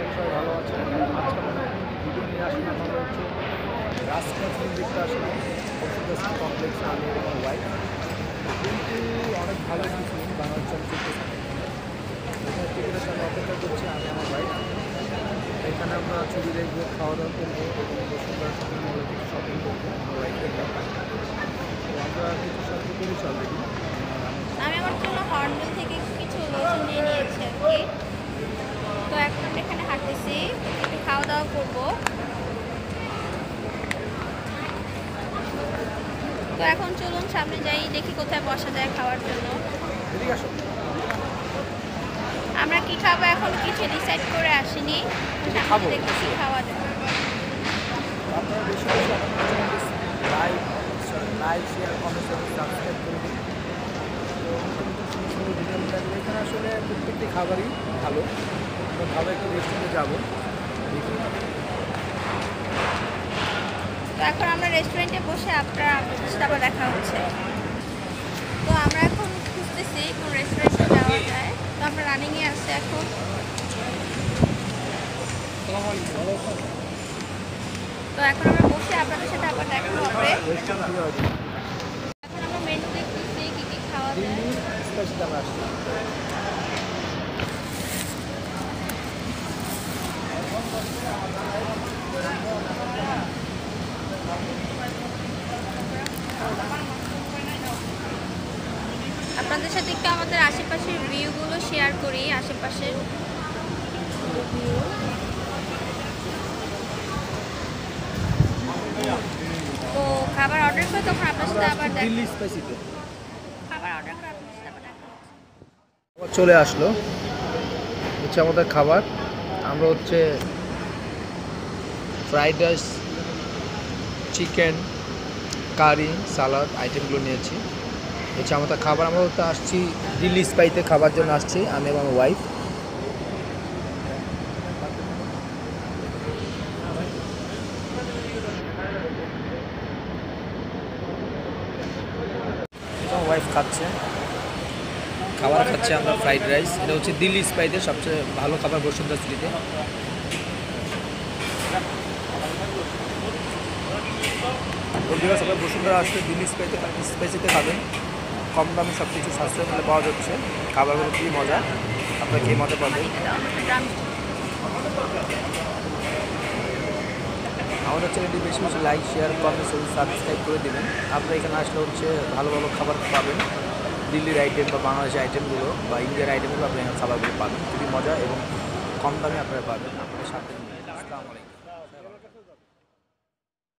করি সবাই ভালো আছেন। আজকে আমরা ভিডিও নিয়ে আসলাম আমরা হচ্ছে রাজকাজ দেখতে আসলাম অক্সিডেশন কমপ্লেক্সে আমি এবং আমার ওয়াইফ। কিন্তু অনেক ভালো কিছু বাংলা চলচ্চিত্র এখানে টিকিটের সামনে অপেক্ষা করছি আমি আমার ওয়াইফ। এখানে আমরা ছবি দেখবো, খাওয়া দাওয়া করবো এবং বসুন্ধরা শপিং মলে কিছু শপিং করবো আমার ওয়াইফের ব্যাপার। তো আমরা কিছু শপিং করেছি অলরেডি। আমি আমার জন্য হর্নবিল থেকে কিছু লোশন নিয়ে নিয়েছি আর কি। তো এখন আমরা এখানে হাঁটতেছি, একটু খাওয়া দাওয়া করবো। তো এখন চলুন সামনে যাই, দেখি কোথায় বসা যায় খাওয়ার জন্য। আমরা কি খাবো এখন কিছু ডিসাইড করে আসিনি, সামনে দেখতেছি খাওয়া যায়। আপনারা বেশি বেশি আমাদের লাইক শেয়ার কমেন্ট সাবস্ক্রাইব করে দিন। তো সুন্দর ভিডিও থাকবে এখানে। আসলে প্রত্যেকটি খাবারই ভালো, আমরা ভালো একটি রেস্টুরেন্টে যাবো। তো এখন আমরা রেস্টুরেন্টে বসে আপনাদের সাথে আবার দেখা হচ্ছে। তো আমরা এখন খুঁজতেছি কোন রেস্টুরেন্টে যাওয়া যায়। তো আমরা রানিংয়ে আসছি এখন। তো এখন আমরা বসে আপনাদের সাথে আবার দেখা হবে। এখন আমরা মেনু দেখতেছি কি কি খাওয়া যায়। আপনাদের সাথে একটু আমাদের আশেপাশের ভিউগুলো শেয়ার করি। আশেপাশের তো খাবার অর্ডার করে তখন আপনার সাথে আবার দিল্লি স্পাইসিতে খাবার অর্ডার করে আপনার সাথে আবার দেখা হচ্ছে। চলে আসলো হচ্ছে আমাদের খাবার। আমরা হচ্ছে ফ্রাইড রাইস, চিকেন কারি, সালাদ আইটেমগুলো নিয়েছি। হচ্ছে আমাদের খাবার। আমরা হচ্ছে আসছি দিল্লি স্পাইসে খাবার জন্য আসছি আমি এবং আমার ওয়াইফ। ওয়াইফ খাচ্ছে খাবার খাচ্ছে আমরা ফ্রাইড রাইস। এটা হচ্ছে দিল্লি স্পাইসের সবচেয়ে ভালো খাবার বসুন্ধরা সিটিতে। সবাই বসুন্ধরা আসলে দিল্লি স্পাইসিতে খাবেন। কম দামে সব কিছু সাশ্রয় মূল্যে পাওয়া যাচ্ছে। খাবারগুলো খুবই মজা, আপনারা খেয়ে মজা পাবেন। আমাদের চ্যানেলটি বেশি বেশি লাইক শেয়ার কমেন্ট এবং সাবস্ক্রাইব করে দেবেন। আপনারা এখানে আসলে হচ্ছে ভালো ভালো খাবার পাবেন। দিল্লির আইটেম বা বাংলাদেশের আইটেমগুলো বা ইন্ডিয়ার আইটেমগুলো আপনি খাবারগুলো পাবেন খুবই মজা এবং কম দামে আপনারা পাবেন। আপনাদের সাথে আসসালামু আলাইকুম।